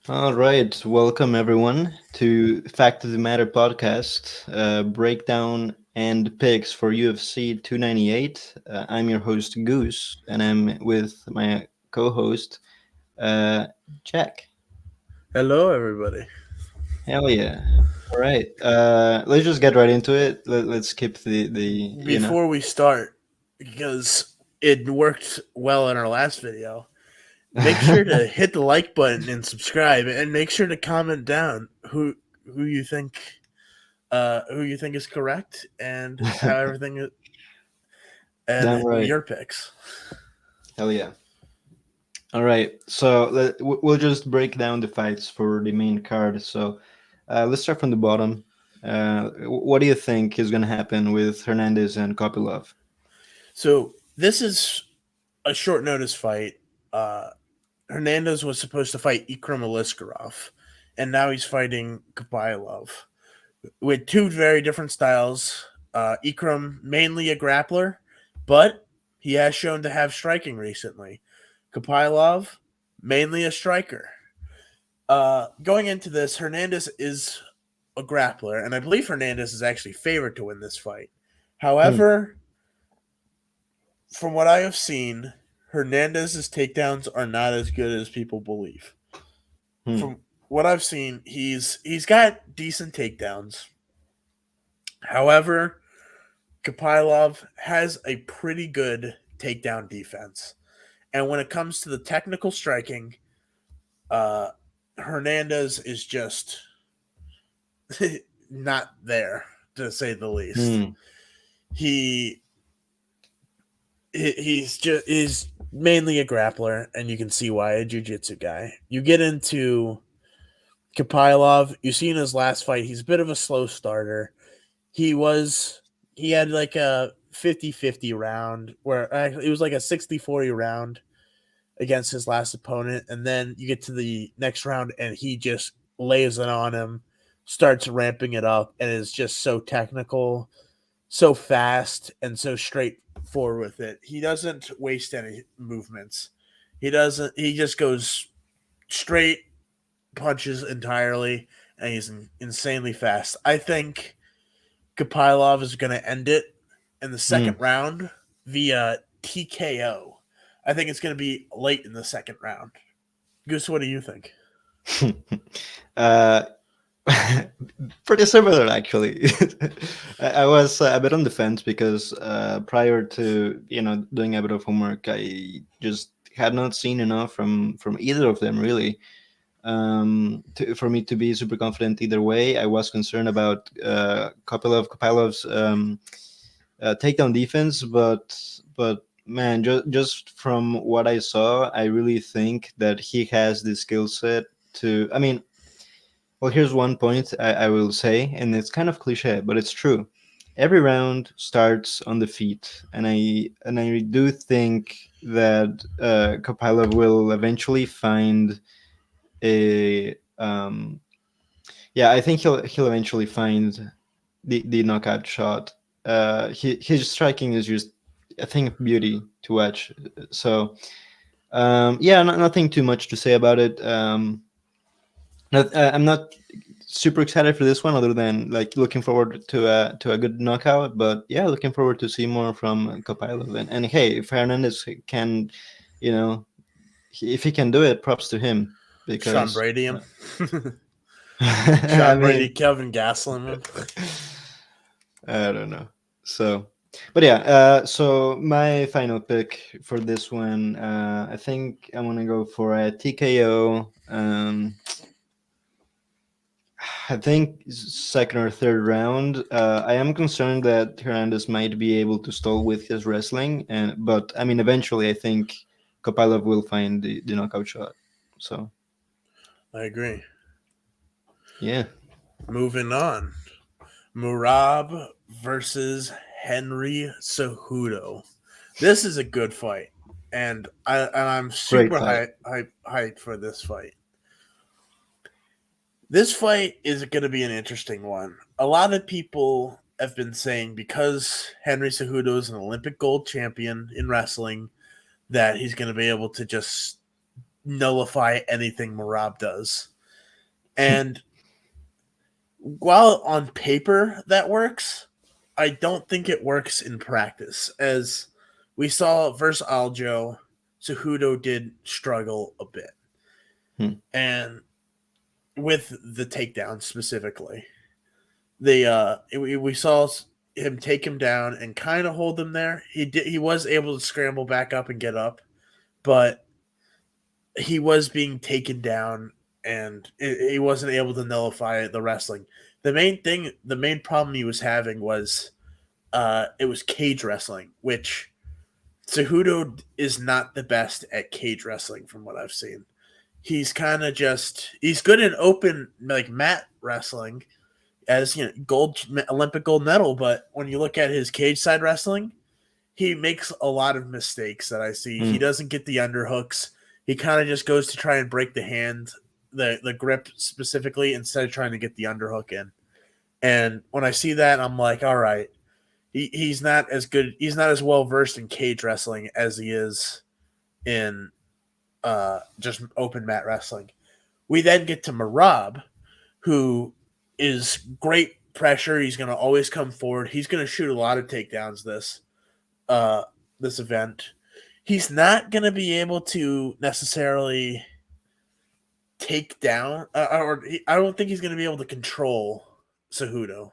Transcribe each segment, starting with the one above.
All right, welcome everyone to Fact of the Matter podcast, breakdown and picks for UFC 298. I'm your host Goose, and I'm with my co-host uh, Jack. Hello, everybody. Hell yeah! All right, let's just get right into it. Let's skip the. Before we start, because it worked well in our last video, make sure to hit the like button and subscribe, and make sure to comment down who you think is correct and how everything Damn and right. your picks. Hell yeah! All right, so we'll just break down the fights for the main card. So let's start from the bottom. What do you think is going to happen with Hernandez and Kopylov? So this is a short notice fight. Uh, Hernandez was supposed to fight Ikram Aliskerov, and now he's fighting Kopylov with two very different styles. Ikram mainly a grappler, but he has shown to have striking recently. Kopylov mainly a striker. Going into this, Hernandez is a grappler, and I believe Hernandez is actually favored to win this fight. Hmm. However, from what I have seen, Hernandez's takedowns are not as good as people believe. Hmm. From what I've seen, he's got decent takedowns. However, Kopylov has a pretty good takedown defense. And when it comes to the technical striking, uh, Hernandez is just not there, to say the least. Hmm. He he's mainly a grappler, and you can see why, a jiu-jitsu guy. You get into Kopylov, you see in his last fight, he's a bit of a slow starter. He was he had like a 50-50 round where actually it was like a 60-40 round against his last opponent, and then you get to the next round and he just lays it on him, starts ramping it up, and is just so technical, so fast, and so straightforward with it. He doesn't waste any movements. He just goes straight punches entirely, and he's insanely fast. I think Kopylov is going to end it in the second Hmm. round via TKO. I think it's going to be late in the second round. Goose, what do you think? uh, Pretty similar, actually. I was a bit on the fence because prior to doing a bit of homework, I just had not seen enough from either of them really. For me to be super confident either way. I was concerned about Kopylov's takedown defense, but man, just from what I saw, I really think that he has the skill set to. I mean, well, here's one point I will say, and it's kind of cliche, but it's true. Every round starts on the feet, and I do think that Kopylov will eventually find a yeah, I think he'll eventually find the knockout shot. His striking is just a thing of beauty to watch. So yeah, nothing too much to say about it. I'm not super excited for this one, other than like looking forward to a good knockout. But yeah, looking forward to see more from Kopylov. And hey, if Hernandez can, you know, if he can do it, props to him Sean because Brady him. I Sean Brady, mean. Kevin Gastelum him. I don't know. So, but yeah. So my final pick for this one, I think I'm gonna go for a TKO. I think second or third round. I am concerned that Hernandez might be able to stall with his wrestling, and but I mean, eventually, I think Kopylov will find the knockout shot. So I agree. yeah. Moving on. Merab versus Henry Cejudo. This is a good fight, and I'm Great super fight. hyped for this fight. This fight is going to be an interesting one. A lot of people have been saying, because Henry Cejudo is an Olympic gold champion in wrestling, that he's going to be able to just nullify anything Merab does. And while on paper that works, I don't think it works in practice. As we saw versus Aljo, Cejudo did struggle a bit. Hmm. And with the takedown specifically, we saw him take him down and kind of hold him there. He was able to scramble back up and get up, but he was being taken down and he wasn't able to nullify the wrestling. The main problem he was having was it was cage wrestling, which Cejudo is not the best at cage wrestling from what I've seen. He's kind of just he's good in open like mat wrestling as Olympic gold medal, but when you look at his cage side wrestling, he makes a lot of mistakes that I see. He Hmm. doesn't get the underhooks. He kind of just goes to try and break the hand, the grip specifically, instead of trying to get the underhook in. And when I see that, I'm like, all right, he's not as good. He's not as well versed in cage wrestling as he is in just open mat wrestling. We then get to Merab, who is great pressure. He's going to always come forward. He's going to shoot a lot of takedowns uh, this event. He's not going to be able to necessarily take down, I don't think he's going to be able to control Cejudo.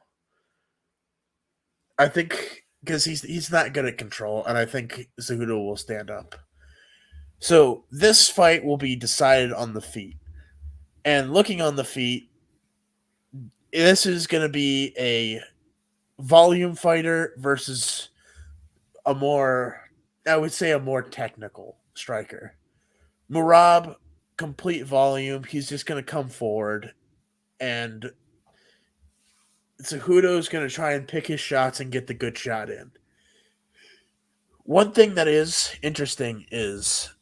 I think because he's not good at control, and I think Cejudo will stand up. So this fight will be decided on the feet. And looking on the feet, this is going to be a volume fighter versus a more, I would say, a more technical striker. Merab, complete volume. He's just going to come forward, and Cejudo's going to try and pick his shots and get the good shot in. One thing that is interesting is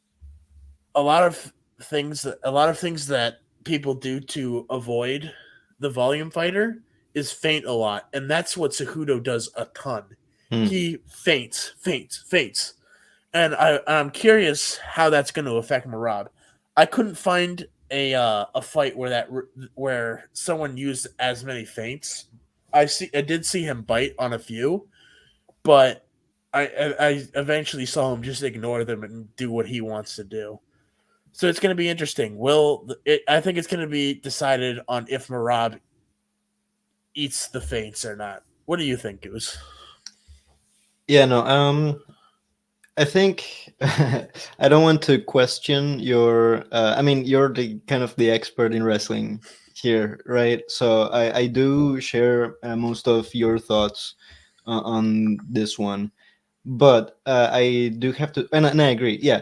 a lot of things that people do to avoid the volume fighter is feint a lot, and that's what Cejudo does a ton. Hmm. He feints, and I'm curious how that's going to affect Merab. I couldn't find a fight where someone used as many feints. I did see him bite on a few, but I eventually saw him just ignore them and do what he wants to do. So it's going to be interesting. I think it's going to be decided on if Merab eats the feints or not. What do you think, Goose? Yeah, no. I think I don't want to question your. I mean, you're the kind of the expert in wrestling here, right? So I do share most of your thoughts on this one, but I do have to, and I agree. Yeah,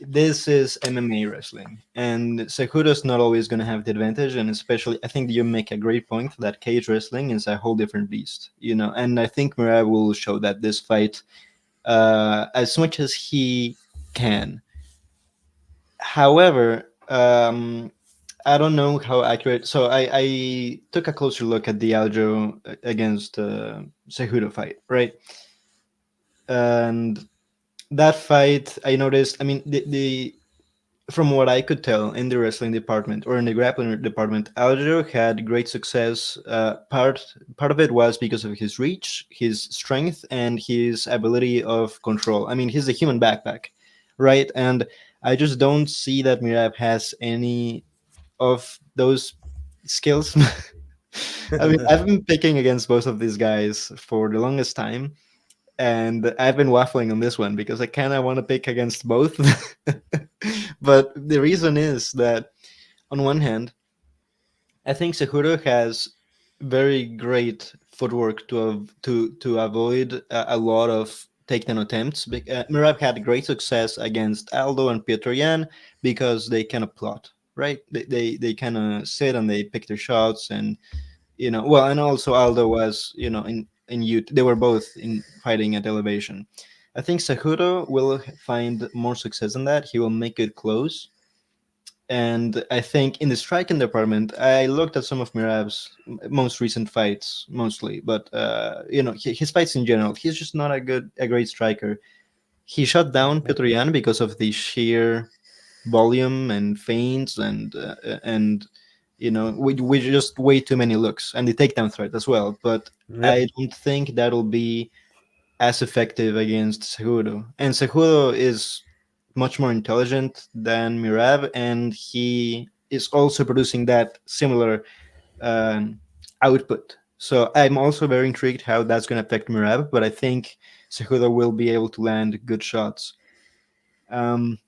this is MMA wrestling, and Cejudo's not always going to have the advantage, and especially I think you make a great point that cage wrestling is a whole different beast, and I think Merab will show that this fight as much as he can. However, I don't know how accurate. So I took a closer look at the Aljo against Cejudo fight, right? And that fight, I noticed. I mean, the from what I could tell in the wrestling department or in the grappling department, Aljo had great success. Part of it was because of his reach, his strength, and his ability of control. I mean, he's a human backpack, right? And I just don't see that Mirab has any of those skills. I mean, I've been picking against both of these guys for the longest time, and I've been waffling on this one because I kind of want to pick against both. But the reason is that on one hand, I think Cejudo has very great footwork to avoid a lot of takedown attempts. Merab had great success against Aldo and Piotr Jan because they kind of plot, right? They kind of sit and they pick their shots, and well, and also Aldo was in youth. They were both in fighting at elevation. I think Cejudo will find more success in that. He will make it close, and I think in the striking department, I looked at some of Mirab's most recent fights, mostly, but his fights in general, he's just not a great striker. He shut down Petr Yan because of the sheer volume and feints and we just way too many looks and the takedown threat as well. But Yep. I don't think that'll be as effective against Cejudo. And Cejudo is much more intelligent than Merab, and he is also producing that similar um, output. So I'm also very intrigued how that's going to affect Merab, but I think Cejudo will be able to land good shots. Um,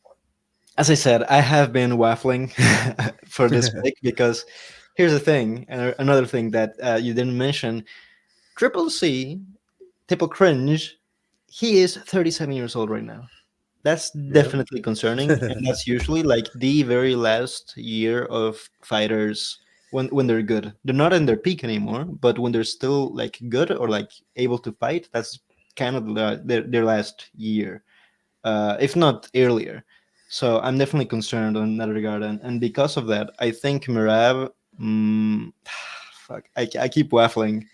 as I said, I have been waffling for this pick because here's the thing, another thing that you didn't mention: Triple C, Triple Cringe, he is 37 years old right now. That's Yep. definitely concerning, and that's usually like the very last year of fighters when they're good. They're not in their peak anymore, but when they're still like good or like able to fight, that's kind of their last year, if not earlier. So I'm definitely concerned on that regard, and because of that, I think Merab. Fuck, I keep waffling,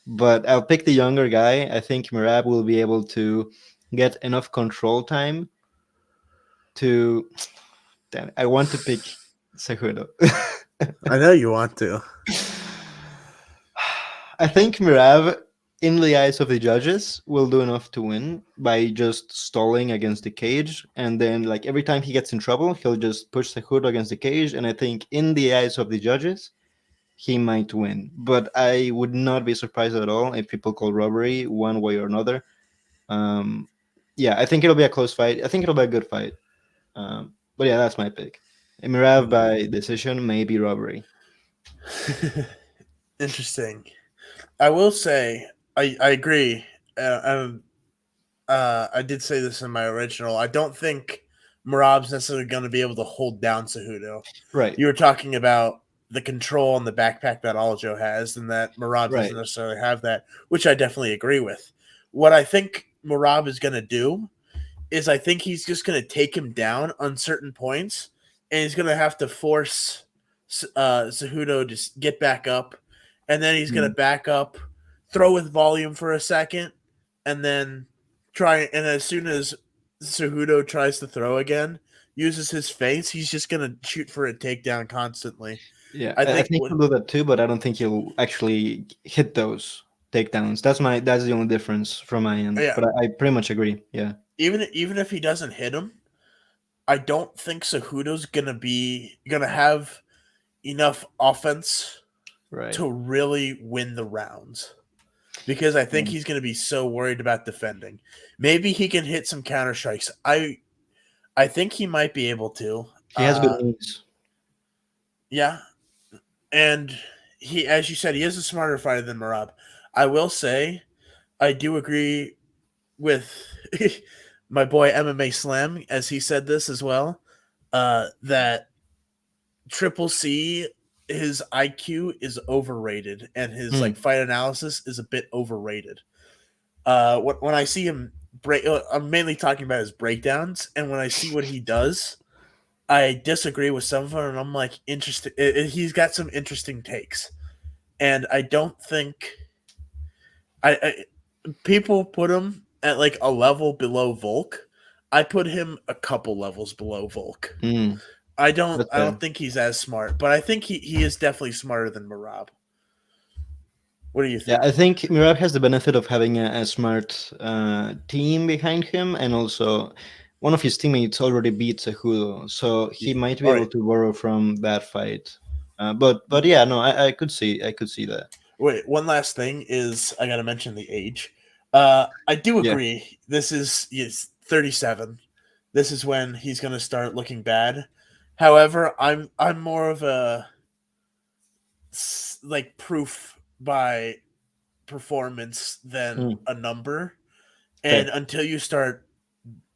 but I'll pick the younger guy. I think Merab will be able to get enough control time to. Damn, I want to pick Cejudo. I know you want to. I think Merab, in the eyes of the judges, will do enough to win by just stalling against the cage, and then like every time he gets in trouble, he'll just push Cejudo against the cage, and I think in the eyes of the judges, he might win. But I would not be surprised at all if people call robbery one way or another. Um, yeah, I think it'll be a close fight. I think it'll be a good fight. But yeah, that's my pick. Mirav by decision, maybe robbery. Interesting. I will say I agree. I did say this in my original. I don't think Marab's necessarily going to be able to hold down Cejudo. Right, You were talking about the control and the backpack that Aljo has, and that Marab doesn't right. necessarily have that, which I definitely agree with. What I think Marab is going to do is I think he's just going to take him down on certain points, and he's going to have to force Cejudo to get back up, and then he's going Mm, to back up, throw with volume for a second, and then try. And as soon as Cejudo tries to throw again, uses his face, he's just going to shoot for a takedown constantly. yeah, I I think think he'll do that too, but I don't think he'll actually hit those takedowns. That's the only difference from my end. yeah, But I pretty much agree. Yeah, even if he doesn't hit him, I don't think Cejudo's gonna have enough offense right. to really win the rounds because I think Yeah. he's going to be so worried about defending. Maybe he can hit some counter strikes. I think he might be able to. He has good knees. Yeah, and he, as you said, he is a smarter fighter than Merab. I will say, I do agree with my boy MMA Slam as he said this as well. That Triple C, his IQ is overrated, and his like Mm, fight analysis is a bit overrated. When I see him break, I'm mainly talking about his breakdowns, and when I see what he does, I disagree with some of them, and I'm like, interesting. He's got some interesting takes, and I don't think I people put him at like a level below Volk. I put him a couple levels below Volk. mm, that's I don't fair. think he's as smart, but I think he is definitely smarter than Marab. What do you Yeah, I think? think Mirab has the benefit of having a smart team behind him, and also one of his teammates already beat Cejudo, so he might be All able right. to borrow from that fight. But yeah, no, I could see that. Wait, one last thing is I got to mention the age. I do Yeah. agree. This is he's 37. This is when he's going to start looking bad. However, I'm more of a like proof by performance than Mm, a number. And fair. until you start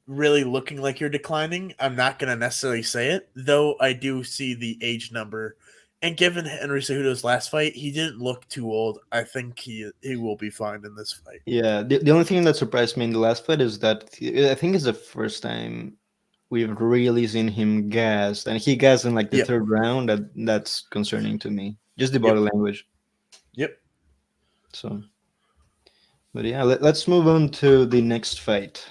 really looking like you're declining, I'm not going to necessarily say it, though I do see the age number. And given Henry Cejudo's last fight, he didn't look too old. I think he will be fine in this fight. Yeah, the only thing that surprised me in the last fight is that I think it's the first time we've really seen him gassed, and he gassed in like the Yep. third round. That's concerning to me. Just the body Yep. language. Yep. So, but yeah, let's move on to the next fight.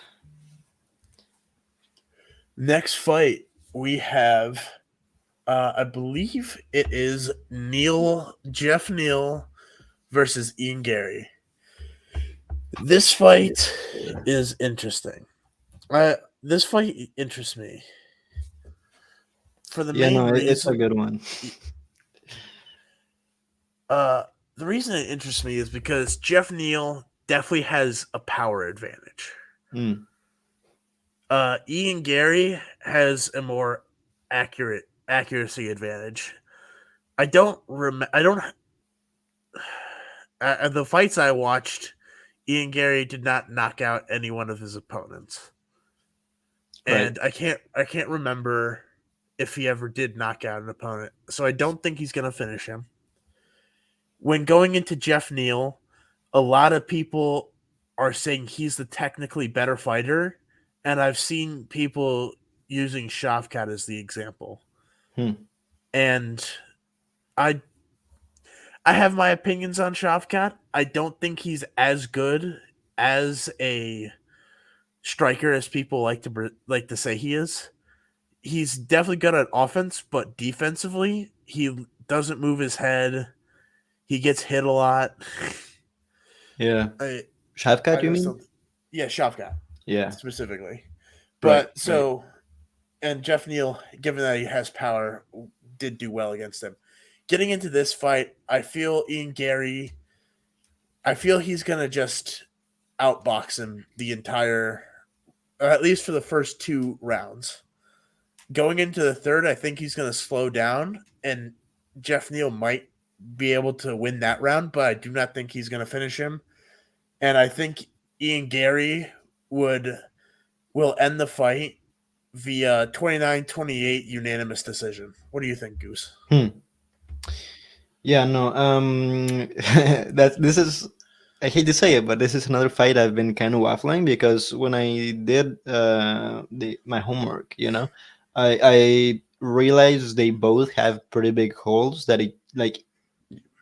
Next fight, we have I believe it is Geoff Neal versus Ian Garry. This fight is interesting. This fight interests me for the Yeah, main no, it's a reason. good one. Uh, the reason it interests me is because Geoff Neal definitely has a power advantage. Mm, Ian Garry has a more accuracy advantage. I don't rem. I don't. The fights I watched, Ian Garry did not knock out any one of his opponents, right. and I can't remember if he ever did knock out an opponent. So I don't think he's gonna finish him. When going into Geoff Neal, a lot of people are saying he's the technically better fighter, and I've seen people using Shavkat as the example. Hmm. And I I have my opinions on Shavkat. I don't think he's as good as a striker as people like to say he is. He's definitely good at offense, but defensively, he doesn't move his head. He gets hit a lot. Yeah. I Shavkat, I you just mean? don't. Yeah, Shavkat Yeah. specifically. Right. But Right. so and Geoff Neal, given that he has power, did do well against him. Getting into this fight, I feel Ian Garry. I feel he's gonna just outbox him the entire, or at least for the first two rounds. Going into the third, I think he's gonna slow down, and Geoff Neal might be able to win that round, but I do not think he's gonna finish him. And I think Ian Garry would will end the fight via 29-28 unanimous decision. What do you think, Goose? Hmm. Yeah, no. That this is. I hate to say it, but this is another fight I've been kind of waffling because when I did my homework, I realized they both have pretty big holes that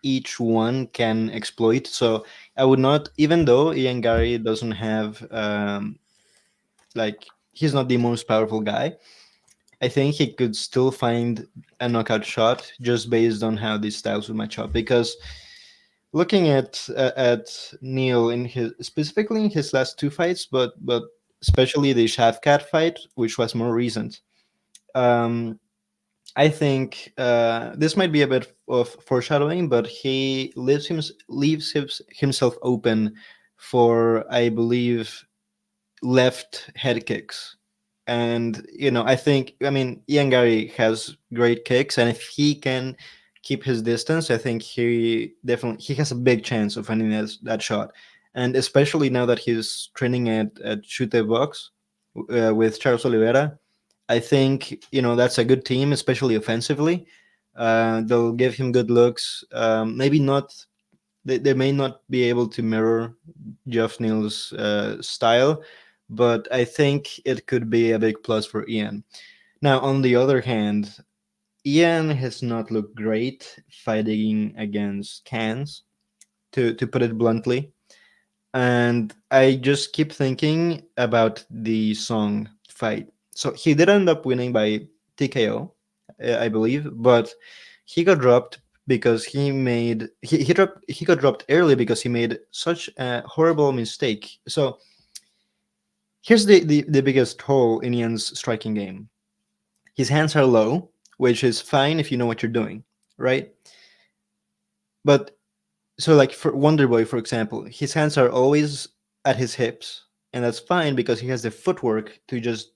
each one can exploit. So I would not, even though Ian Gary doesn't have he's not the most powerful guy. I think he could still find a knockout shot just based on how these styles would match up. Because looking at Neil in his specifically in his last two fights, but especially the Shavkat fight, which was more recent. Um, I think this might be a bit of foreshadowing, but he himself open for, I believe, left head kicks. And I think, I mean, Ian Gary has great kicks, and if he can keep his distance, I think he has a big chance of finding that shot. And especially now that he's training at Chute Box with Charles Oliveira, I think that's a good team, especially offensively. They'll give him good looks. Maybe not. They may not be able to mirror Geoff Neal's style, but I think it could be a big plus for Ian. Now, on the other hand, Ian has not looked great fighting against cans, to put it bluntly. And I just keep thinking about the Song fight. So he did end up winning by TKO, I believe, but he got dropped because he got dropped early because he made such a horrible mistake. So here's the biggest hole in Ian's striking game. His hands are low, which is fine if you know what you're doing, right? But so like for Wonderboy, for example, his hands are always at his hips, and that's fine because he has the footwork to just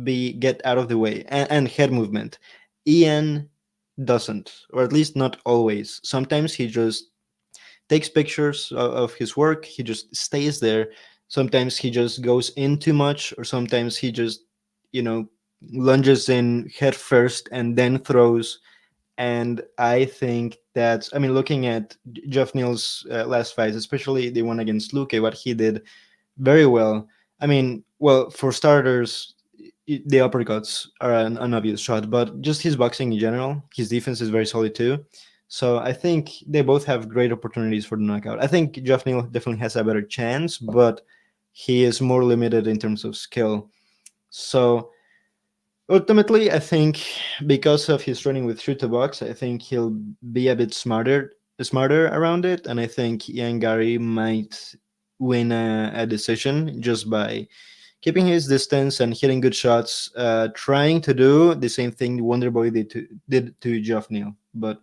be get out of the way and head movement. Ian doesn't, or at least not always. Sometimes he just takes pictures of his work. He just stays there. Sometimes he just goes in too much, or sometimes he just you know lunges in head first and then throws. And I think that, I mean, looking at Geoff Neal's last fights, especially the one against Luke, what he did very well. I mean, well, for starters, the uppercuts are an obvious shot, but just his boxing in general, his defense is very solid too. So I think they both have great opportunities for the knockout. I think Geoff Neal definitely has a better chance, but he is more limited in terms of skill. So Ultimately, I think because of his training with shoot to box, I think he'll be a bit smarter around it, and I think Ian Gary might win a decision just by keeping his distance and hitting good shots, trying to do the same thing Wonderboy did to Geoff Neal. But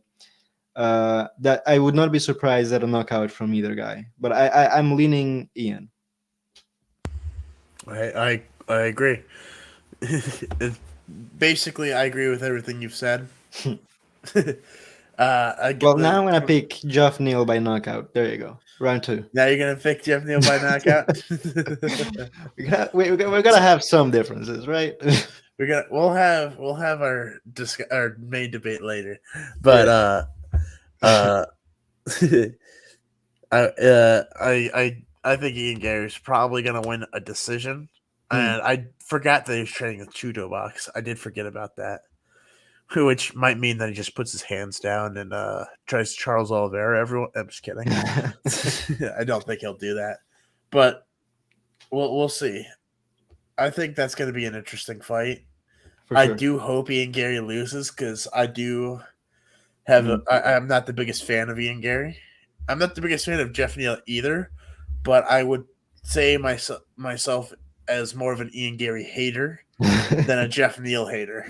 that I would not be surprised at a knockout from either guy. But I'm leaning Ian. I agree. Basically, I agree with everything you've said. I get Well, the. now I'm gonna pick Geoff Neal by knockout. There you go, round two. Now you're gonna pick Geoff Neal by knockout. We're gonna have some differences, right? We'll have our main debate later, but Yeah. uh I think Ian Gary's probably gonna win a decision, Hmm. and I forgot that he was training with Judo Box. I did forget about that, which might mean that he just puts his hands down and tries Charles Oliveira. Everyone, I'm just kidding. I don't think he'll do that, but we'll see. I think that's going to be an interesting fight. For I sure. do hope Ian Gary loses because I do have. Mm. I'm not the biggest fan of Ian Gary. I'm not the biggest fan of Geoff Neal either, but I would say myself as more of an Ian Gary hater than a Geoff Neal hater.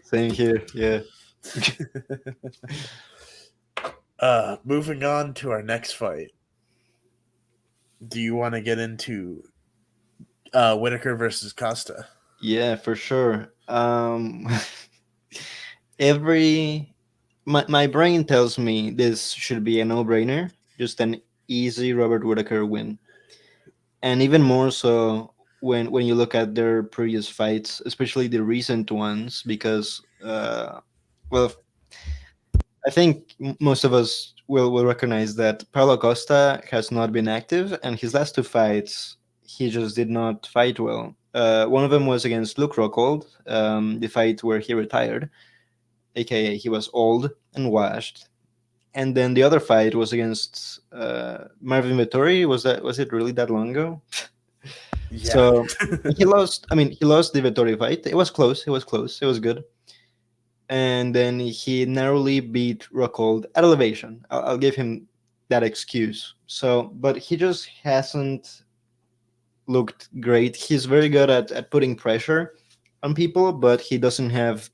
Same here. Yeah. Moving on to our next fight. Do you want to get into Whittaker versus Costa? Yeah, for sure. Every my brain tells me this should be a no-brainer, just an easy Robert Whittaker win, and even more so when you look at their previous fights, especially the recent ones, because well, I think most of us will recognize that Paulo Costa has not been active, and his last two fights, he just did not fight well. One of them was against Luke Rockhold, the fight where he retired, aka he was old and washed. And then the other fight was against Marvin Vettori. Was it really that long ago? Yeah. So he lost. I mean, he lost the Vettori fight. It was close. It was close. It was good. And then he narrowly beat Rockhold at elevation. I'll give him that excuse. So, but he just hasn't looked great. He's very good at putting pressure on people, but he doesn't have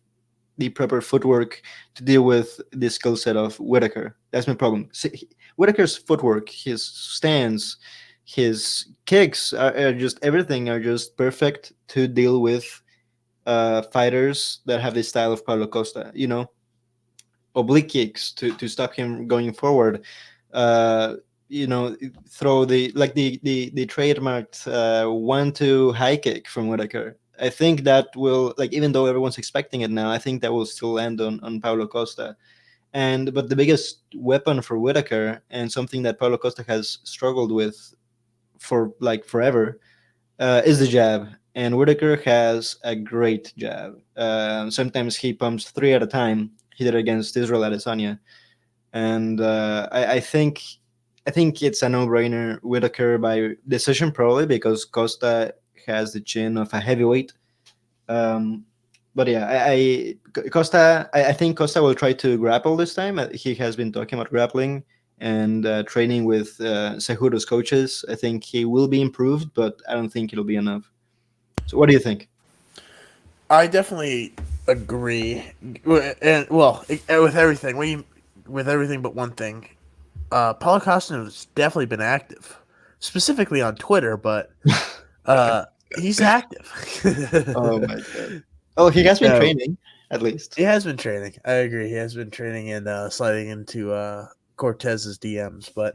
the proper footwork to deal with the skill set of Whitaker. That's my problem. See, Whitaker's footwork, his stance, his kicks are just everything are just perfect to deal with fighters that have the style of Paulo Costa. Oblique kicks to stop him going forward. Uh, throw the trademarked 1-2 high kick from Whitaker. I think that will, like, even though everyone's expecting it now, I think that will still land on Paulo Costa. But the biggest weapon for Whitaker, and something that Paulo Costa has struggled with for like forever, is the jab. And Whitaker has a great jab. Sometimes he pumps three at a time. He did it against Israel Adesanya, and I think it's a no-brainer. Whitaker by decision probably because Costa has the chin of a heavyweight. Um, but yeah, Costa. I think Costa will try to grapple this time. He has been talking about grappling and training with Cejudo's coaches. I think he will be improved, but I don't think it'll be enough. So, what do you think? I definitely agree, and with everything. With everything but one thing. Paulo Costa has definitely been active, specifically on Twitter, but he's active. Oh my god! Oh, he has been No, training at least. he has been training. I agree. He has been training and sliding into Cortez's DMs, but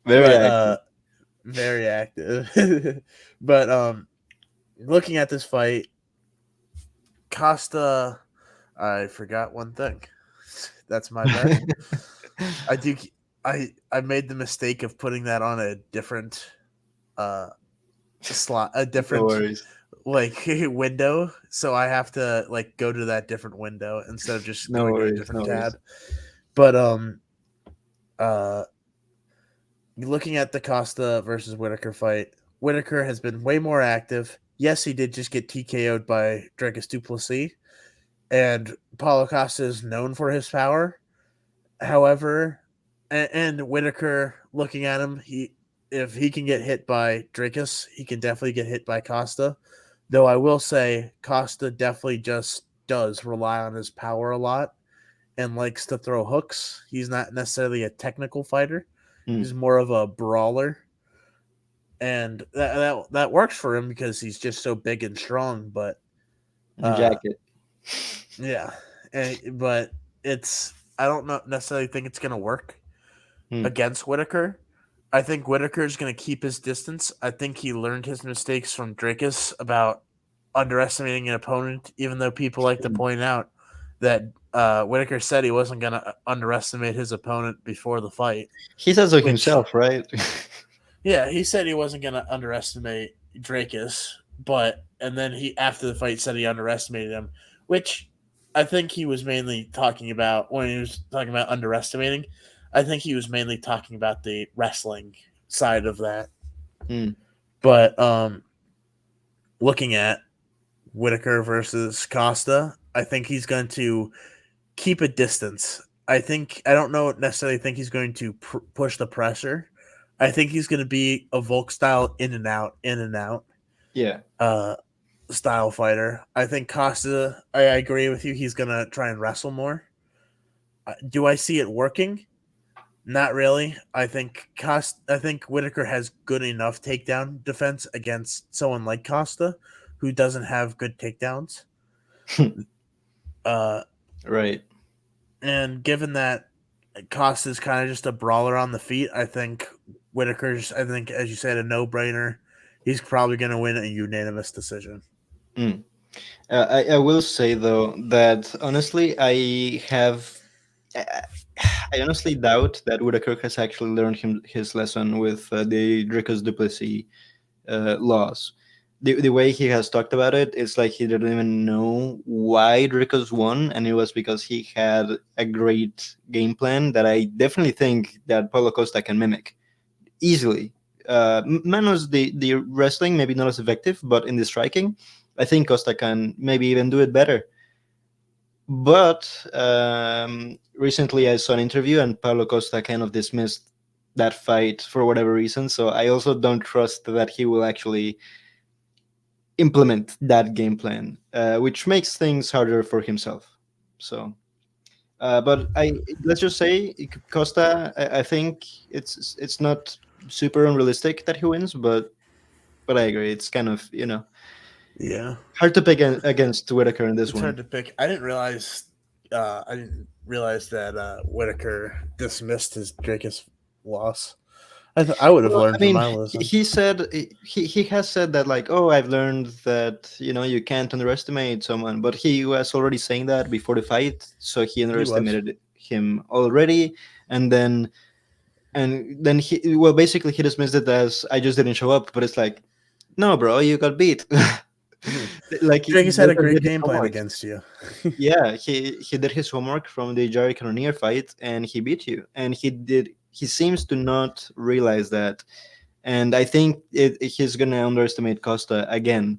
Very but active. very active. But looking at this fight, Costa, I forgot one thing. That's my bad. I do. I made the mistake of putting that on a different uh slot, a No different worries. like window. So I have to like go to that different window instead of just No going to a worries. different No tab. worries. But uh, looking at the Costa versus Whitaker fight, Whitaker has been way more active. Yes, he did just get TKO'd by Dricus du Plessis, and Paulo Costa is known for his power. However, and Whittaker, looking at him, if he can get hit by Dricus, he can definitely get hit by Costa. Though I will say Costa definitely just does rely on his power a lot and likes to throw hooks. He's not necessarily a technical fighter. Mm. He's more of a brawler. And that works for him because he's just so big and strong. But And uh, jacket. yeah, but I don't necessarily think it's gonna work Mm. against Whittaker. I think Whittaker is going to keep his distance. I think he learned his mistakes from Dricus about underestimating an opponent, even though people like to point out that Whittaker said he wasn't going to underestimate his opponent before the fight, He says so which, himself, right? yeah, he said he wasn't going to underestimate Dricus, and then he, after the fight, said he underestimated him, which I think he was mainly talking about when he was talking about underestimating. I think he was mainly talking about the wrestling side of that. Mm. But looking at Whittaker versus Costa, I think he's going to keep a distance. I don't know necessarily think he's going to push the pressure. I think he's going to be a Volk style in and out Yeah. uh, style fighter. I think Costa, I agree with you. He's going to try and wrestle more. Do I see it working? Not really. I think Whittaker has good enough takedown defense against someone like Costa, who doesn't have good takedowns. Uh, Right. and given that Costa is kind of just a brawler on the feet, I think Whittaker's. I think, as you said, a no-brainer. He's probably going to win a unanimous decision. Mm. I will say though that honestly, I I honestly doubt that Whitaker has actually learned his lesson with the Dricus Duplessis laws. The way he has talked about it, it's like he didn't even know why Dricus won, and it was because he had a great game plan that I definitely think that Paulo Costa can mimic easily. Manos the wrestling maybe not as effective, but in the striking, I think Costa can maybe even do it better. But recently, I saw an interview, and Paulo Costa kind of dismissed that fight for whatever reason. So I also don't trust that he will actually implement that game plan, which makes things harder for himself. So, but I let's just say Costa. I think it's not super unrealistic that he wins, but I agree. It's kind of Yeah, hard to pick against Whitaker in this it's hard one. to pick. I didn't realize. I didn't realize that Whittaker dismissed his Dracus loss. I would have Well, I learned from mean, my lesson. he said he has said that like, oh, I've learned that you can't underestimate someone, but he was already saying that before the fight, so he He was. underestimated him already, and then he well basically he dismissed it as I just didn't show up, but it's like, no, bro, you got beat. Like Dracus had a Joker great did his game plan homework. against you. Yeah, he did his homework from the Jerry Cannonier fight, and he beat you, and he seems to not realize that, and I think he's gonna underestimate Costa again,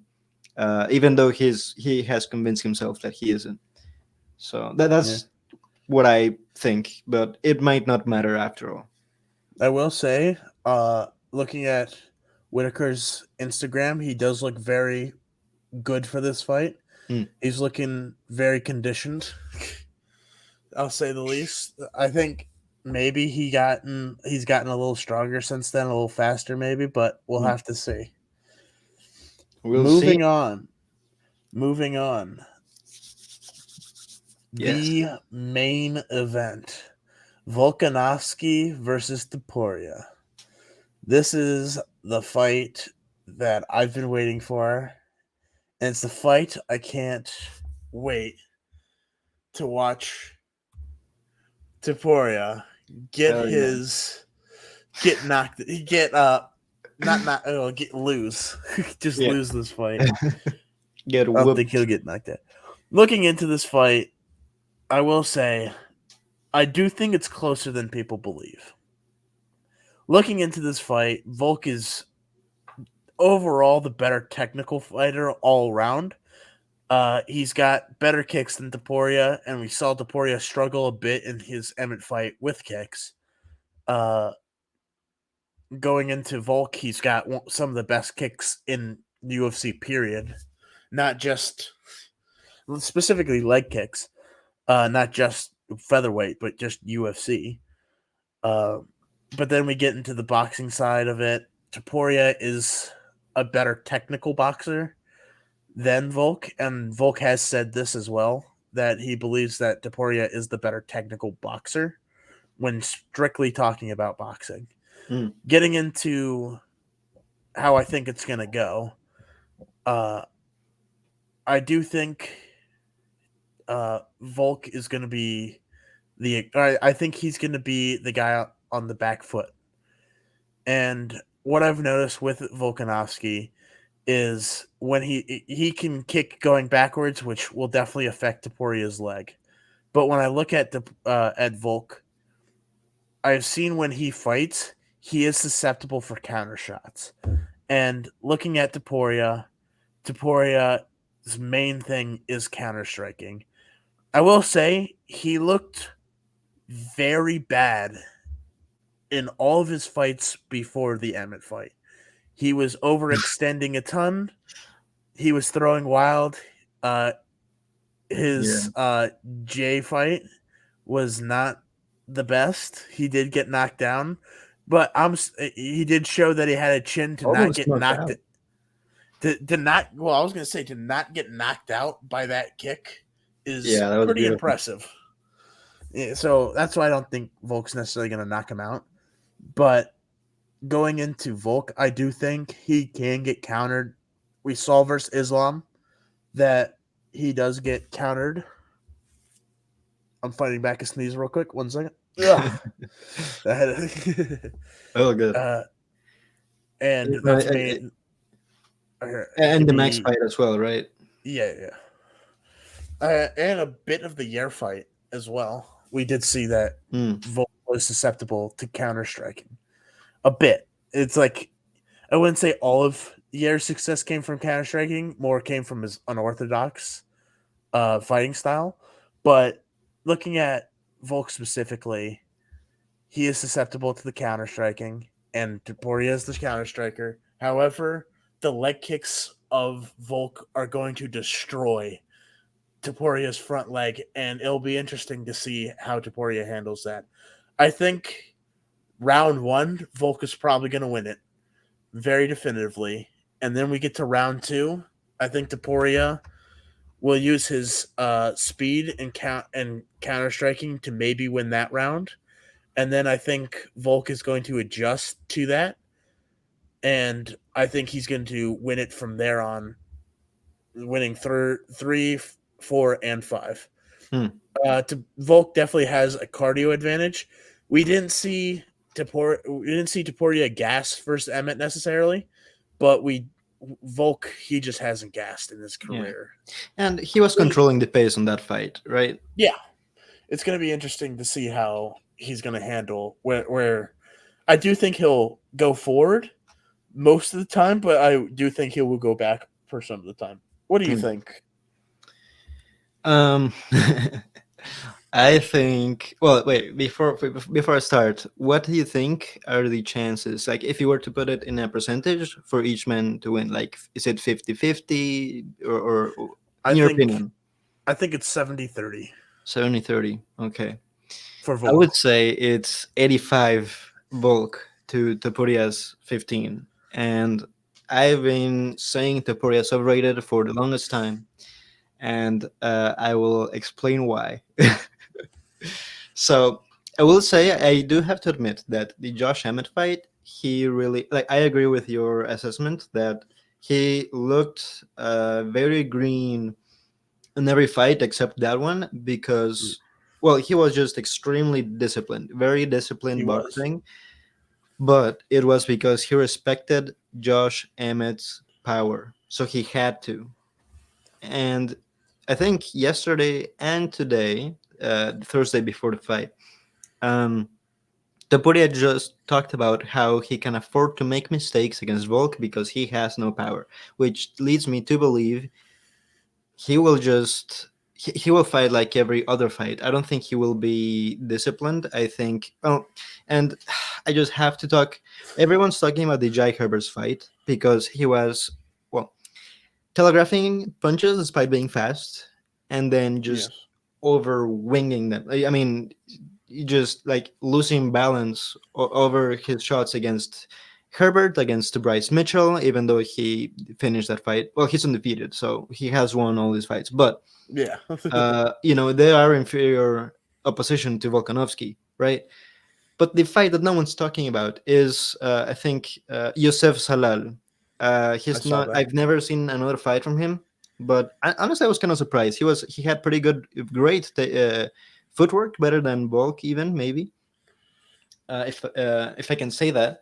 even though he has convinced himself that he isn't. So Yeah. that's what I think, but it might not matter after all. I will say, looking at Whitaker's Instagram, he does look very good for this fight. Mm. He's looking very conditioned. I'll say the least. I think maybe he's gotten a little stronger since then, a little faster maybe, but we'll Mm. have to see. We'll see. Moving on. Moving on. Yes. The main event. Volkanovski versus Topuria. This is the fight that I've been waiting for. And it's the fight I can't wait to watch Topuria get Hell yeah. his get knocked get not oh get lose. Just Yeah. lose this fight. Get I don't think he'll whooped. get knocked out. Looking into this fight, I will say I do think it's closer than people believe. Looking into this fight, Volk is overall the better technical fighter all around. He's got better kicks than Topuria, and we saw Topuria struggle a bit in his Emmett fight with kicks. Uh, Going into Volk, he's got some of the best kicks in the UFC period, not just specifically leg kicks, not just featherweight, but just UFC. Uh, but then we get into the boxing side of it. Topuria is a better technical boxer than Volk, and Volk has said this as well, that he believes that Topuria is the better technical boxer when strictly talking about boxing. Mm. Getting into how I think it's going to go, uh, I do think Volk is going to be I think he's going to be the guy on the back foot. And what I've noticed with Volkanovski is when he can kick going backwards, which will definitely affect Topuria's leg. But when I look at Volk, I've seen when he fights, he is susceptible for counter shots. And looking at Topuria's main thing is counter striking. I will say he looked very bad in all of his fights before the Emmett fight. He was overextending a ton. He was throwing wild. Uh, Yeah. his J fight was not the best. He did get knocked down, but he did show that he had a chin to not Almost get knocked knocked. out. To not, well, I was gonna say to not get knocked out by that kick is Yeah, that was pretty beautiful. impressive. Yeah, so that's why I don't think Volk's necessarily gonna knock him out. But going into Volk, I do think he can get countered. We saw versus Islam that he does get countered. I'm fighting back a sneeze real quick. 1 second. Ugh. Oh, good. uh, and Uh, that's made it and could the Max be fight as well, right? yeah. And a bit of the Yair fight as well. We did see that Mm. Volk was susceptible to counter striking a bit. It's like I wouldn't say all of Yair's success came from counter striking. More came from his unorthodox fighting style. But looking at Volk specifically, he is susceptible to the counter striking, and Topuria is the counter striker. However, the leg kicks of Volk are going to destroy Topuria's front leg, and it'll be interesting to see how Topuria handles that. I think round one, Volk is probably going to win it very definitively. And then we get to round two. I think Topuria will use his speed and counter striking to maybe win that round. And then I think Volk is going to adjust to that. And I think he's going to win it from there on, winning 3, 4, and 5. Hmm. Volk definitely has a cardio advantage. We didn't see Topuria gas versus Emmett necessarily, but Volk, he just hasn't gassed in his Yeah. career. And he was controlling the pace on that fight, right? Yeah, it's going to be interesting to see how he's going to handle where I do think he'll go forward most of the time, but I do think he will go back for some of the time. What do you Hmm. think? Um, I think. Well, wait. Before I start, what do you think are the chances? Like, if you were to put it in a percentage for each man to win, like, is it 50-50 or I in your think opinion, I think it's 70-30 70-30? Okay, for I would Volk. say it's 85 bulk to Topuria's 15, and I've been saying Topuria's overrated for the longest time, and I will explain why. So I will say I do have to admit that the Josh Emmett fight, he really like. I agree with your assessment that he looked very green in every fight except that one because, well, he was just extremely disciplined, very He disciplined was. boxing. But it was because he respected Josh Emmett's power, so he had to. And I think yesterday and today, Thursday before the fight, um, Topuria just talked about how he can afford to make mistakes against Volk because he has no power, which leads me to believe he will just he will fight like every other fight. I don't think he will be disciplined. I think and I just have to talk. Everyone's talking about the Jai Herbert's fight because he was well telegraphing punches despite being fast, and then just Yes. over winging them. I mean, just like losing balance over his shots against Herbert, against Bryce Mitchell, even though he finished that fight. Well, he's undefeated, so he has won all his fights. But Yeah. they are inferior opposition to Volkanovski, right? But the fight that no one's talking about is, I think, Yosef Salal. I He's saw not. that. I've never seen another fight from him, but honestly, I was kind of surprised. He had pretty good, great footwork, better than Volk, even maybe, if I can say that.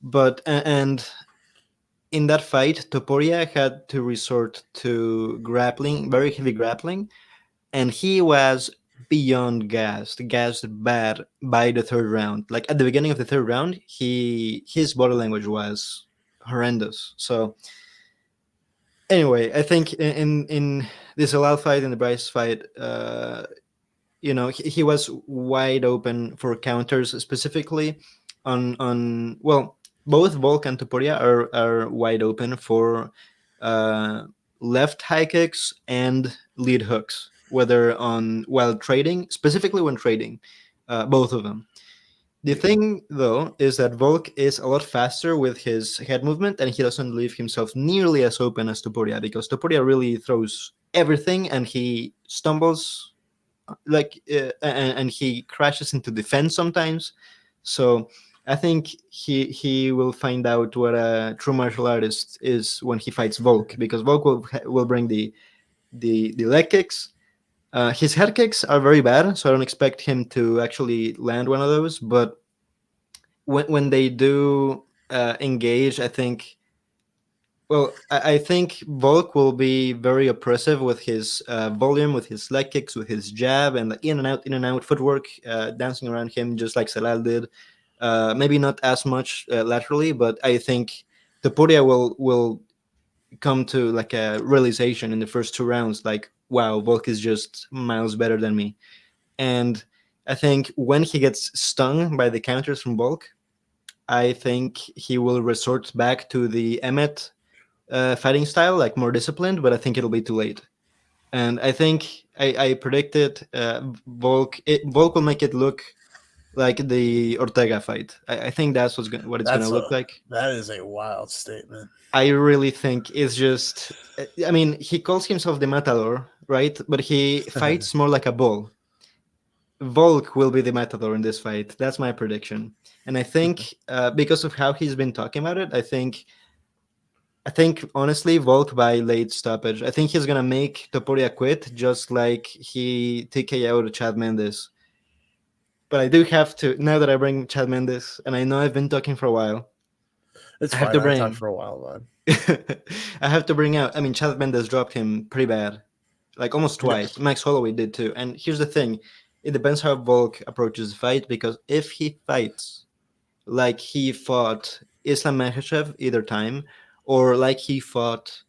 But and in that fight, Topuria had to resort to grappling, very heavy grappling, and he was beyond gassed bad by the third round. Like at the beginning of the third round, his body language was horrendous. So anyway, I think in this Alal fight and the Bryce fight, he was wide open for counters, specifically on well, both Volk and Topuria are wide open for uh, left high kicks and lead hooks, whether on while trading, specifically when trading, both of them. The Yeah. thing, though, is that Volk is a lot faster with his head movement, and he doesn't leave himself nearly as open as Topuria, because Topuria really throws everything, and he stumbles and he crashes into the fence sometimes. So I think he will find out what a true martial artist is when he fights Volk, because Volk will bring the leg kicks. His head kicks are very bad, so I don't expect him to actually land one of those. But when they do engage, I think. Well, I think Volk will be very oppressive with his volume, with his leg kicks, with his jab, and like in and out footwork, dancing around him just like Salal did. Maybe not as much laterally, but I think Topuria will come to like a realization in the first two rounds, like, wow, Volk is just miles better than me. And I think when he gets stung by the counters from Volk, I think he will resort back to the Emmet fighting style, like more disciplined, but I think it'll be too late. And I think I predicted Volk will make it look like the Ortega fight. I think that's what it's gonna That's look a like. that is a wild statement. I really think it's just. I mean, he calls himself the Matador, right? But he fights more like a bull. Volk will be the Matador in this fight. That's my prediction. And I think because of how he's been talking about it, I think honestly, Volk by late stoppage. I think he's gonna make Topuria quit, just like he TKO'd Chad Mendes. But I do have to, now that I bring Chad Mendes, and I know I've been talking for a while. It's I have fine. to I talked bring. for a while, bud. I have to bring out. I mean, Chad Mendes dropped him pretty bad, like almost twice. Yes. Max Holloway did too. And here's the thing: it depends how Volk approaches the fight. Because if he fights like he fought Islam Makhachev either time, or like he fought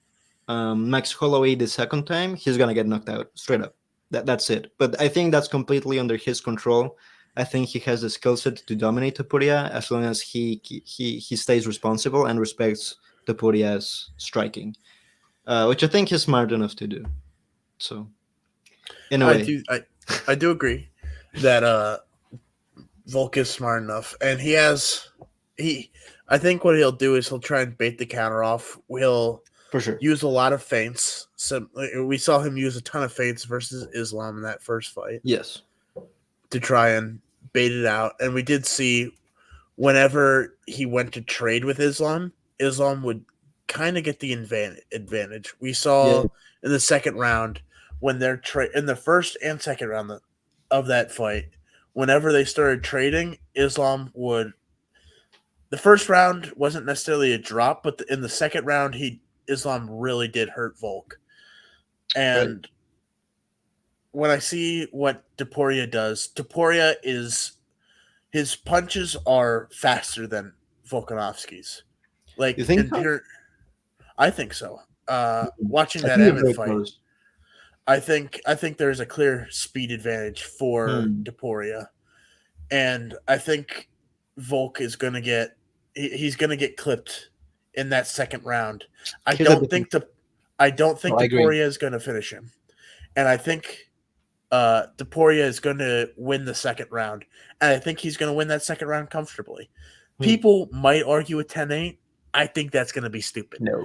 Max Holloway the second time, he's gonna get knocked out straight up. That's it. But I think that's completely under his control. I think he has the skill set to dominate Topuria as long as he stays responsible and respects Topuria's striking, which I think he's smart enough to do. So in a I way, do I do agree that Volk is smart enough, and he. I think what he'll do is he'll try and bait the counter off. He'll for sure. use a lot of feints. So we saw him use a ton of feints versus Islam in that first fight Yes. to try and bait it out. And we did see whenever he went to trade with Islam, Islam would kind of get the advantage. We Yeah. saw in the second round when they're in the first and second round of that fight, whenever they started trading, Islam would. The first round wasn't necessarily a drop, but in the second round, Islam really did hurt Volk. Right. And when I see what Topuria does, Topuria is his punches are faster than Volkanovski's. You Like think in so? pure, I think so. Watching I that think they're Emmett very fight, close. I think there's a clear speed advantage for Hmm. Topuria, and I think Volk is gonna get he's gonna get clipped in that second round. I Here's the don't difference. think the I don't Oh, think I agree. Topuria is gonna finish him, and I think Topuria is going to win the second round, and I think he's going to win that second round comfortably. Hmm. People might argue a 10-8. I think that's going to be stupid. No.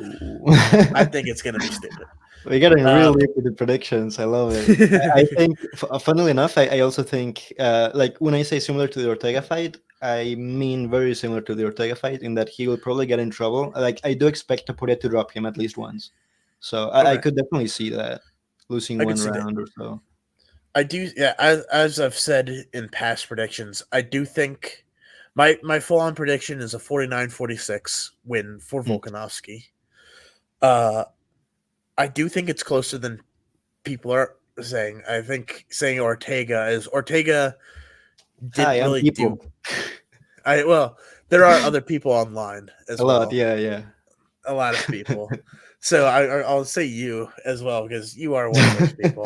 I think it's going to be stupid. We're getting Uh, real deep with the predictions. I love it. I think, funnily enough, I also think, like when I say similar to the Ortega fight, I mean very similar to the Ortega fight in that he will probably get in trouble. Like I do expect Tapuria to drop him at least once, so I okay, could definitely see that losing I could one see that. round or so. I do. Yeah, as I've said in past predictions, I do think my full on prediction is a 49-46 win for Hmm. Volkanovski. Uh, I do think it's closer than people are saying. I think saying Ortega Hi, didn't I'm really do. people. Well, there are other people online A as lot, well, yeah, yeah. a lot of people. So I'll say you as well because you are one of those people.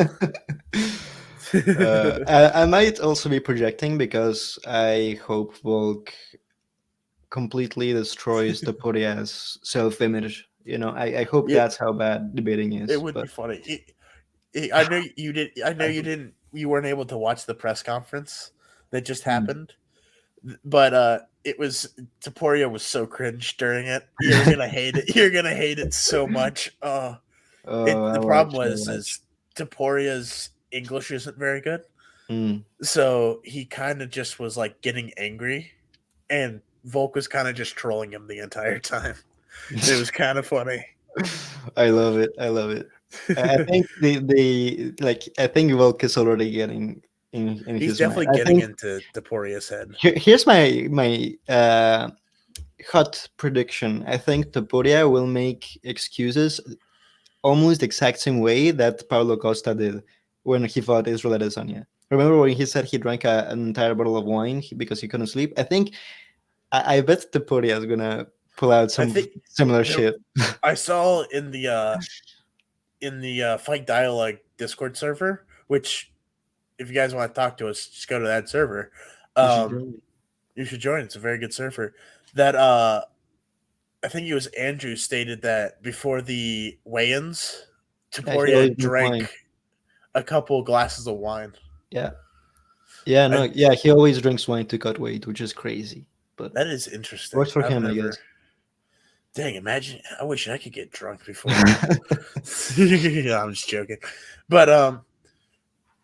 I might also be projecting because I hope Volk completely destroys the Poria's self-image. I hope it that's how bad the bidding it is. would be But funny. I know you did. I know you didn't. You weren't able to watch the press conference that just Hmm. happened, but it was Taporia was so cringe during it. You're gonna hate it. You're gonna hate it so much. Oh, I The problem watch, I was watch. is Taporia's English isn't very good. Hmm. So he kind of just was like getting angry, and Volk was kind of just trolling him the entire time. It was kind of funny. I love it. I love it. I think the like I think Volk is already getting in He's his mind. definitely I getting think into Taporia's head. here's my hot prediction. I think Topuria will make excuses almost the exact same way that Paulo Costa did when he fought Israel Adesanya. Remember when he said he drank an entire bottle of wine because he couldn't sleep? I bet Topuria is gonna pull out I some think similar there. shit. I saw in the Fight Dialogue Discord server, which if you guys want to talk to us, just go to that server. You should Um, join. you should join. It's a very good server. That I think it was Andrew stated that before the weigh-ins, Yeah, he always Taporia drinks wine. drank a couple glasses of wine. Yeah, yeah, no, I yeah, he always drinks wine to cut weight, which is crazy, but That is interesting. works for I've him, I never. guess. Dang, imagine. I wish I could get drunk before. Yeah, I'm just joking. But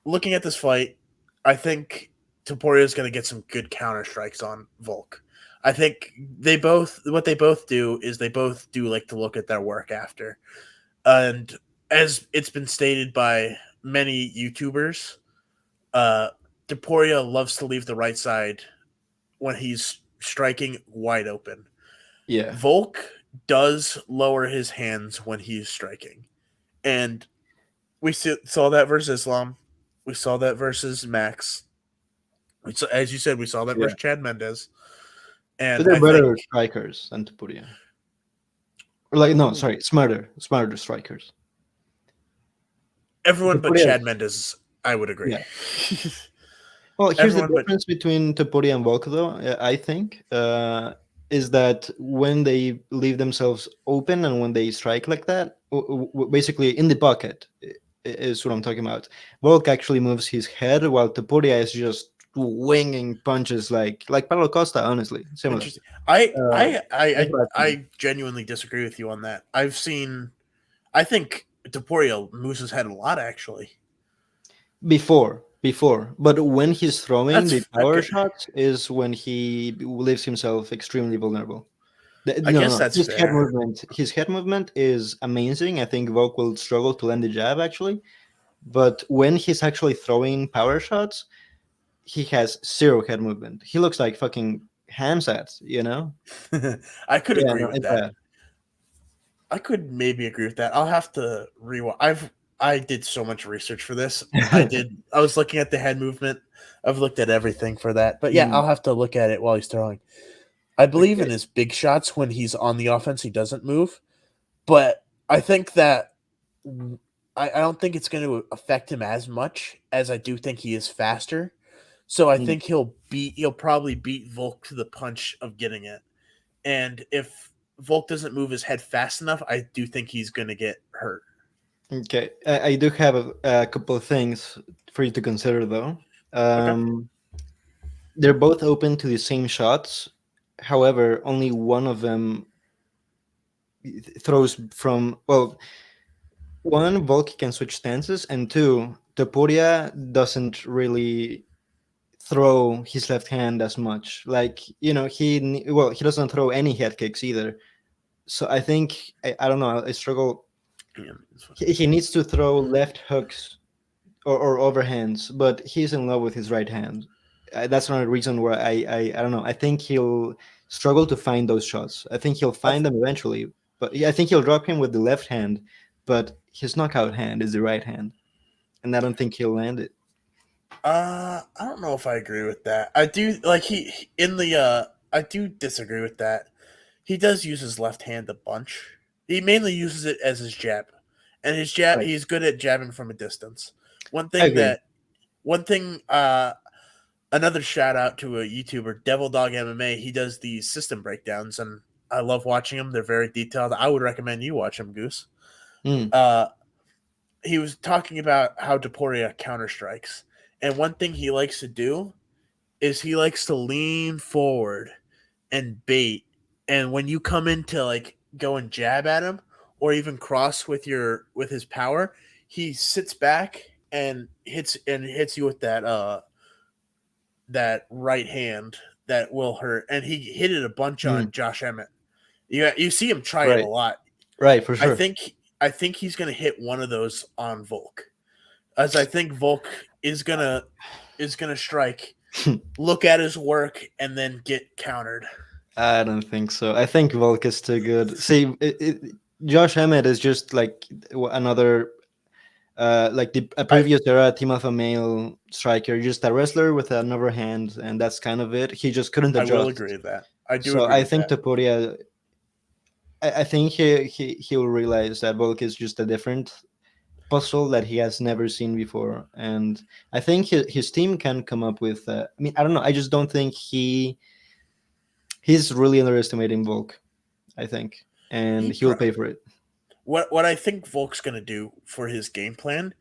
looking at this fight, I think Taporia is going to get some good counter strikes on Volk. I think what they both do is they both do like to look at their work after. And as it's been stated by many YouTubers, uh, Taporia loves to leave the right side when he's striking wide open. Yeah, Volk does lower his hands when he's striking. And saw that versus Islam. We saw that versus Max. As you said, we saw that yeah. versus Chad Mendez. But And they're I think better strikers than Topuria. Or like, no, ooh, sorry, smarter strikers. everyone but Topuria, Chad Mendez, I would agree. yeah. Well, here's the Everyone but difference between Topuria and Volk, though. I think is that when they leave themselves open and when they strike like that, basically in the bucket, is what I'm talking about. Volk actually moves his head, while Topuria is just winging punches like Paulo Costa. Honestly, similar. interesting. That's what I think. I genuinely disagree with you on that. I think Deporio moves his head a lot actually. Before, but when he's throwing the That's power okay. shots is when he leaves himself extremely vulnerable. I No, guess no, that's fair. his head movement is amazing. I think Volk will struggle to land the jab actually, but when he's actually throwing power shots, he has zero head movement. He looks like fucking hamsats. I could Yeah, agree no, with it's that. bad. I could maybe agree with that. I'll have to rewatch. I did so much research for this. I was looking at the head movement. I've looked at everything for that. But yeah, Mm, I'll have to look at it while he's throwing. I believe in okay. his big shots when he's on the offense, he doesn't move. But I think that I don't think it's going to affect him as much as I do think he is faster. So I Mm, think he'll probably beat Volk to the punch of getting it. And if Volk doesn't move his head fast enough, I do think he's going to get hurt. okay. I do have a couple of things for you to consider, though. Okay. Um, they're both open to the same shots. However, only one of them throws from, well, one, Volk can switch stances, and two, Topuria doesn't really throw his left hand as much. Like, he doesn't throw any head kicks either. So I think, I don't know, I struggle. Yeah, He needs to throw left hooks or overhands, but he's in love with his right hand. That's another reason where I don't know. I think he'll struggle to find those shots. I think he'll I th- find them eventually, but yeah, I think he'll drop him with the left hand, but his knockout hand is the right hand, and I don't think he'll land it. I don't know if I agree with that. I do like he in the I do disagree with that. He does use his left hand a bunch. He mainly uses it as his jab. And his jab Right. he's good at jabbing from a distance. One I thing agree. that one thing another shout out to a YouTuber, Devil Dog MMA, he does these system breakdowns and I love watching them. They're very detailed. I would recommend you watch them, Goose. Mm, Uh he was talking about how Topuria counter strikes. And one thing he likes to do is he likes to lean forward and bait. And when you come in to like go and jab at him or even cross with his power, he sits back and hits you with that right hand that will hurt. And he hit it a bunch mm. on Josh Emmett. You see him try it a Right. lot. Right. For I sure. think I think he's gonna hit one of those on Volk. As I think Volk is gonna strike, look at his work, and then get countered. I don't think so. I think Volk is too good. See, Josh Emmett is just like another, like a I previous era team of a male striker, just a wrestler with another hand, and that's kind of it. He just couldn't I will agree adjust. with that. I do So agree I with think that. Topuria, I think he'll realize that Volk is just a different puzzle that he has never seen before, and I think his team can come up with. I mean, I don't know. I just don't think he's really underestimating Volk. I think, and He he'll pay for it. what I think Volk's gonna do for his game plan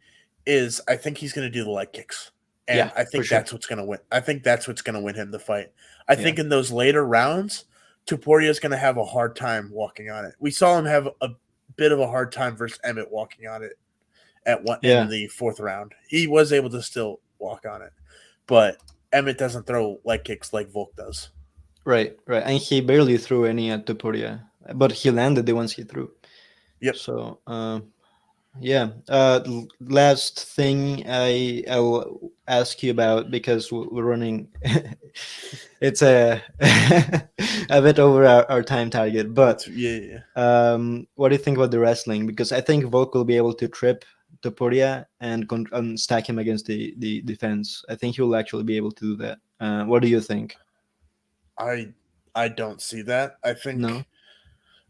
is I think he's gonna do the leg kicks, and Yeah, I for think sure. that's what's gonna win. I think that's what's gonna win him the fight. I Yeah, think in those later rounds, Tuporia's gonna have a hard time walking on it. We saw him have a bit of a hard time versus Emmett walking on it at one in yeah, the fourth round. He was able to still walk on it, but Emmett doesn't throw leg kicks like Volk does. right, right. And he barely threw any at Topuria, but he landed the ones he threw. Yep. So, yeah. Last thing I'll ask you about, because we're running. It's a a bit over our time target, but It's yeah. what do you think about the wrestling? Because I think Volk will be able to trip Topuria and stack him against the defense. I think he will actually be able to do that. What do you think? I I don't see that. No.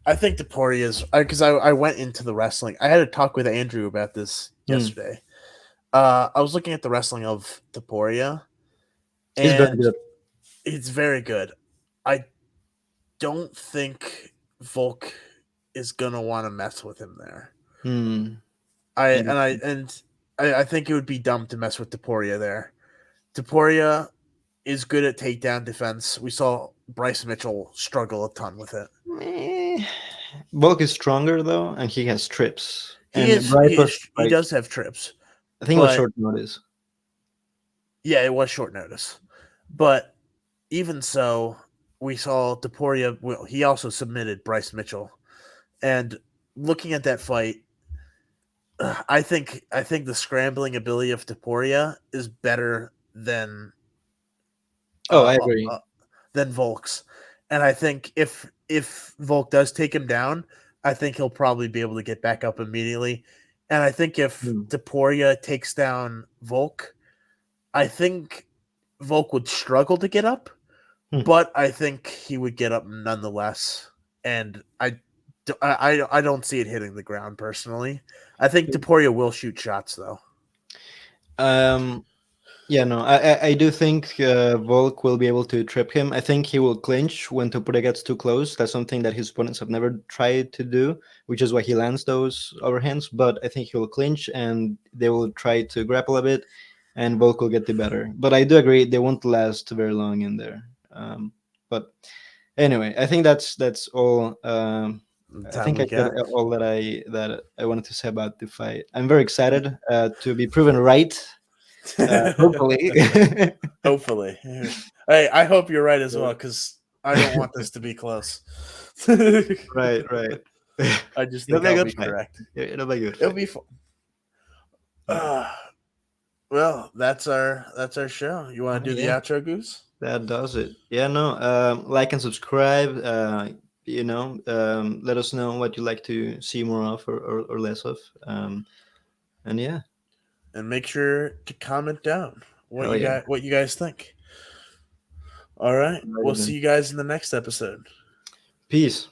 I think Topuria is because I went into the wrestling. I had a talk with Andrew about this Hmm. yesterday. I was looking at the wrestling of Topuria, He's very and good. it's very good. I don't think Volk is gonna want to mess with him there. Hmm. I and I Interesting. and I think it would be dumb to mess with Topuria there. Topuria is good at takedown defense. We saw Bryce Mitchell struggle a ton with it. Eh, Volk is stronger though, and he has trips. He And is Bryce he was is he like, does have trips, I think it was but short notice. yeah, it was short notice. But even so, we saw Topuria. Well, he also submitted Bryce Mitchell, and looking at that fight, I think the scrambling ability of Topuria is better Oh, uh, I uh, agree. uh, than Volk's, and I think if Volk does take him down, I think he'll probably be able to get back up immediately. And I think if Hmm. Topuria takes down Volk, I think Volk would struggle to get up, Hmm. but I think he would get up nonetheless. And I don't see it hitting the ground personally. I think Topuria will shoot shots though. Um, Yeah, no, I do think Volk will be able to trip him. I think he will clinch when Topuria gets too close. That's something that his opponents have never tried to do, which is why he lands those overhands. But I think he will clinch and they will try to grapple a bit, and Volk will get the better. But I do agree they won't last very long in there. But anyway, I think that's all. I Time think we I said got. all that I wanted to say about the fight. I'm very excited to be proven right. Hopefully. Hopefully. Hey, I hope you're right as Yeah. well because I don't want this to be close. I Right, right. just It'll think be a I'll good be fight. correct. It'll be a good It'll fight. be fun. Yeah. Well, that's our show. You want to do the Yeah, outro, Goose? that does it. Yeah, no. Like and subscribe. Let us know what you like to see more of or less of. And yeah, And make sure to comment down hell yeah. what you guys think. All right. Alrighty We'll see then. you guys in the next episode. Peace.